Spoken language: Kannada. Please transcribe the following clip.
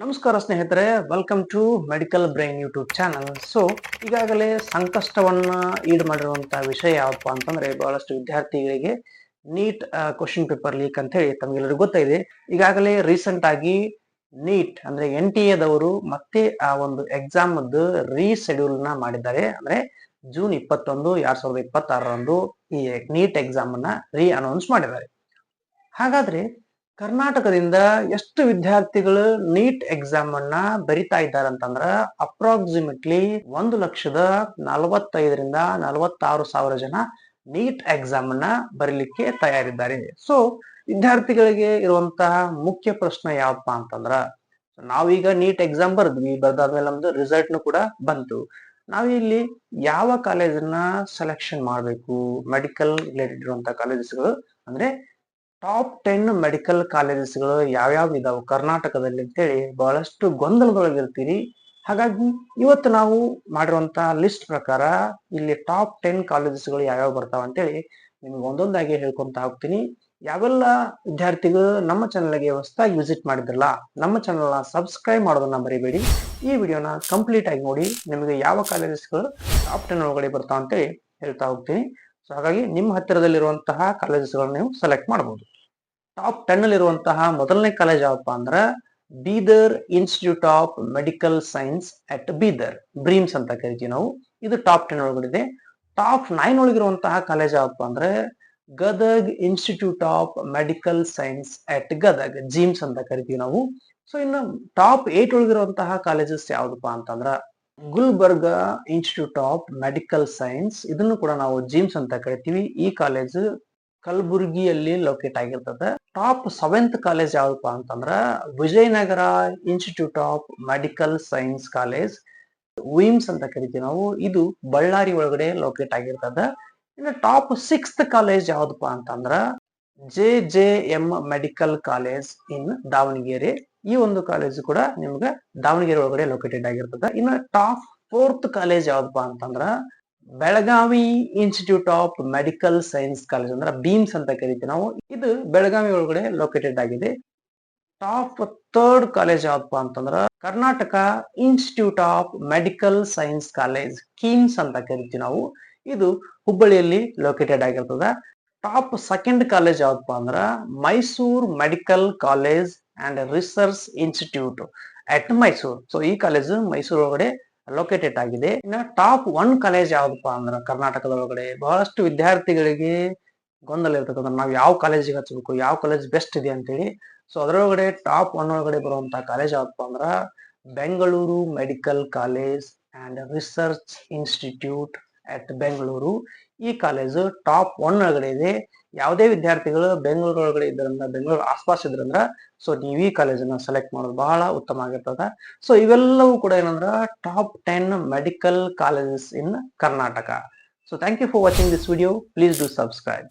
ನಮಸ್ಕಾರ ಸ್ನೇಹಿತರೆ, welcome to medical brain YouTube channel. So ಈಗಾಗಲೇ ಸಂಕಷ್ಟವನ್ನ ಈಡ್ ಮಾಡಿರುವಂತಹ ವಿಷಯ ಯಾವಪ್ಪ ಅಂತಂದ್ರೆ ಬಹಳಷ್ಟು ವಿದ್ಯಾರ್ಥಿಗಳಿಗೆ ನೀಟ್ ಕ್ವಶನ್ ಪೇಪರ್ ಲೀಕ್ ಅಂತ ಹೇಳಿ ತಮಗೆಲ್ಲರಿಗೂ ಗೊತ್ತಿದೆ. ಈಗಾಗಲೇ ರೀಸೆಂಟ್ ಆಗಿ ನೀಟ್ ಅಂದ್ರೆ NTA ದವರು ಮತ್ತೆ ಆ ಒಂದು ಎಕ್ಸಾಮ್ ರೀಶೆಡ್ಯೂಲ್ ನ ಮಾಡಿದ್ದಾರೆ. ಅಂದ್ರೆ ಜೂನ್ 21, 2026ರಂದು ಈ ನೀಟ್ ಎಕ್ಸಾಮ್ ಅನ್ನ ಅನೌನ್ಸ್ ಮಾಡಿದ್ದಾರೆ. ಹಾಗಾದ್ರೆ ಕರ್ನಾಟಕದಿಂದ ಎಷ್ಟು ವಿದ್ಯಾರ್ಥಿಗಳು ನೀಟ್ ಎಕ್ಸಾಮ್ ಅನ್ನ ಬರಿತಾ ಇದ್ದಾರೆ ಅಂತಂದ್ರ ಅಪ್ರಾಕ್ಸಿಮೇಟ್ಲಿ 1,45,000 ಜನ ನೀಟ್ ಎಕ್ಸಾಮ್ ಅನ್ನ ಬರೀಲಿಕ್ಕೆ ತಯಾರಿದ್ದಾರೆ. ಸೊ ವಿದ್ಯಾರ್ಥಿಗಳಿಗೆ ಇರುವಂತಹ ಮುಖ್ಯ ಪ್ರಶ್ನೆ ಯಾವಪ್ಪ ಅಂತಂದ್ರ, ನಾವೀಗ ನೀಟ್ ಎಕ್ಸಾಮ್ ಬರೆದ್ವಿ, ಬರ್ದಾದ್ಮೇಲೆ ನಮ್ದು ರಿಸಲ್ಟ್ ಕೂಡ ಬಂತು. ನಾವಿಲ್ಲಿ ಯಾವ ಕಾಲೇಜನ್ನ ಸೆಲೆಕ್ಷನ್ ಮಾಡ್ಬೇಕು? ಮೆಡಿಕಲ್ ರಿಲೇಟೆಡ್ ಇರುವಂತಹ ಕಾಲೇಜಸ್ಗಳು ಅಂದ್ರೆ ಟಾಪ್ 10 ಮೆಡಿಕಲ್ ಕಾಲೇಜಸ್ಗಳು ಯಾವ್ಯಾವ ಇದಾವೆ ಕರ್ನಾಟಕದಲ್ಲಿ ಅಂತೇಳಿ ಬಹಳಷ್ಟು ಗೊಂದಲದೊಳಗಿರ್ತೀರಿ. ಹಾಗಾಗಿ ಇವತ್ತು ನಾವು ಮಾಡಿರುವಂತಹ ಲಿಸ್ಟ್ ಪ್ರಕಾರ ಇಲ್ಲಿ ಟಾಪ್ 10 ಕಾಲೇಜಸ್ಗಳು ಯಾವ್ಯಾವ ಬರ್ತಾವ ಅಂತೇಳಿ ನಿಮ್ಗೆ ಒಂದೊಂದಾಗಿ ಹೇಳ್ಕೊಂತ ಹೋಗ್ತೀನಿ. ಯಾವೆಲ್ಲ ವಿದ್ಯಾರ್ಥಿಗಳು ನಮ್ಮ ಚಾನಲ್ಗೆ ಹೊಸದಾಗಿ ವಿಸಿಟ್ ಮಾಡಿದ್ರಲ್ಲ, ನಮ್ಮ ಚಾನಲ್ನ ಸಬ್ಸ್ಕ್ರೈಬ್ ಮಾಡೋದನ್ನ ಮರಿಬೇಡಿ. ಈ ವಿಡಿಯೋನ ಕಂಪ್ಲೀಟ್ ಆಗಿ ನೋಡಿ, ನಿಮಗೆ ಯಾವ ಕಾಲೇಜಸ್ಗಳು ಟಾಪ್ 10 ಒಳಗಡೆ ಬರ್ತಾವ ಅಂತೇಳಿ ಹೇಳ್ತಾ ಹೋಗ್ತೀನಿ. ಸೊ ಹಾಗಾಗಿ ನಿಮ್ಮ ಹತ್ತಿರದಲ್ಲಿರುವಂತಹ ಕಾಲೇಜಸ್ಗಳನ್ನ ನೀವು ಸೆಲೆಕ್ಟ್ ಮಾಡಬಹುದು. ಟಾಪ್ 10 ಇರುವಂತಹ ಮೊದಲನೇ ಕಾಲೇಜ್ ಯಾವಪ್ಪ ಅಂದ್ರ Bidar institute of medical science at Bidar, BRIMS ಅಂತ ಕರಿತೀವಿ ನಾವು. ಇದು ಟಾಪ್ 10 ಒಳಗಡೆ. ಟಾಪ್ 9 ಒಳಗಿರುವಂತಹ ಕಾಲೇಜ್ ಯಾವಪ್ಪ ಅಂದ್ರೆ Gadag institute of medical science at Gadag, GIMS ಅಂತ ಕರಿತೀವಿ ನಾವು. ಸೊ ಇನ್ನು ಟಾಪ್ 8 ಒಳಗಿರುವಂತಹ ಕಾಲೇಜಸ್ ಯಾವ್ದಪ್ಪ ಅಂತಂದ್ರ Gulbarga institute of medical science, ಇದನ್ನು ಕೂಡ ನಾವು ಜಿಮ್ಸ್ ಅಂತ ಕರಿತೀವಿ. ಈ ಕಾಲೇಜ್ ಕಲಬುರ್ಗಿಯಲ್ಲಿ ಲೊಕೇಟ್ ಆಗಿರ್ತದೆ. ಟಾಪ್ 7th ಕಾಲೇಜ್ ಯಾವ್ದಪ್ಪ ಅಂತಂದ್ರ Vijayanagara institute of medical science college, VIMS ಅಂತ ಕರಿತೀವಿ ನಾವು. ಇದು ಬಳ್ಳಾರಿ ಒಳಗಡೆ ಲೊಕೇಟ್ ಆಗಿರ್ತದೆ. ಇನ್ನು ಟಾಪ್ 6th ಕಾಲೇಜ್ ಯಾವ್ದಪ್ಪ ಅಂತಂದ್ರ JJM ಮೆಡಿಕಲ್ ಕಾಲೇಜ್ ಇನ್ ದಾವಣಗೆರೆ. ಈ ಒಂದು ಕಾಲೇಜ್ ಕೂಡ ನಿಮ್ಗೆ ದಾವಣಗೆರೆ ಒಳಗಡೆ ಲೊಕೇಟೆಡ್ ಆಗಿರ್ತದೆ. ಇನ್ನು ಟಾಪ್ 4th ಕಾಲೇಜ್ ಯಾವ್ದಪ್ಪ ಅಂತಂದ್ರ Belagavi institute of medical science college ಅಂದ್ರೆ ಬೀಮ್ಸ್ ಅಂತ ಕರಿತೀವಿ ನಾವು. ಇದು ಬೆಳಗಾವಿ ಒಳಗಡೆ ಲೊಕೇಟೆಡ್ ಆಗಿದೆ. ಟಾಪ್ 3rd ಕಾಲೇಜ್ ಯಾವಪ್ಪ ಅಂತಂದ್ರ Karnataka institute of medical science college, KIMS ಅಂತ ಕರಿತೀವಿ ನಾವು. ಇದು ಹುಬ್ಬಳ್ಳಿಯಲ್ಲಿ ಲೊಕೇಟೆಡ್ ಆಗಿರ್ತದ. ಟಾಪ್ 2nd ಕಾಲೇಜ್ ಯಾವಪ್ಪ ಅಂದ್ರ Mysore medical college and research institute at Mysore. So ಈ ಕಾಲೇಜ್ ಮೈಸೂರು ಒಳಗಡೆ ಲೊಕೇಟೆಡ್ ಆಗಿದೆ. ಇನ್ನು ಟಾಪ್ 1 ಕಾಲೇಜ್ ಯಾವ್ದಪ್ಪ ಅಂದ್ರ ಕರ್ನಾಟಕದ ಒಳಗಡೆ ಬಹಳಷ್ಟು ವಿದ್ಯಾರ್ಥಿಗಳಿಗೆ ಗೊಂದಲ ಇರ್ತಕ್ಕಂಥ, ನಾವ್ ಯಾವ ಕಾಲೇಜಿಗೆ ಹಚ್ಚಬೇಕು, ಯಾವ ಕಾಲೇಜ್ ಬೆಸ್ಟ್ ಇದೆ ಅಂತೇಳಿ. ಸೊ ಅದರೊಳಗಡೆ ಟಾಪ್ 1 ಒಳಗಡೆ ಬರುವಂತಹ ಕಾಲೇಜ್ ಯಾವಪ್ಪ ಅಂದ್ರ Bengaluru medical college and research institute at Bengaluru. ಈ ಕಾಲೇಜ್ ಟಾಪ್ 1 ಒಳಗಡೆ ಇದೆ. ಯಾವುದೇ ವಿದ್ಯಾರ್ಥಿಗಳು ಬೆಂಗಳೂರು ಒಳಗಡೆ ಇದ್ರಂದ್ರ, ಬೆಂಗಳೂರು ಆಸ್ಪಾಸ್ ಇದ್ರಂದ್ರ ಸೊ ನೀವು ಈ ಕಾಲೇಜನ್ನ ಸೆಲೆಕ್ಟ್ ಮಾಡೋದು ಬಹಳ ಉತ್ತಮ ಆಗಿರ್ತದ. ಸೊ ಇವೆಲ್ಲವೂ ಕೂಡ ಏನಂದ್ರ top 10 medical colleges in Karnataka. So thank you for watching this video. Please do subscribe.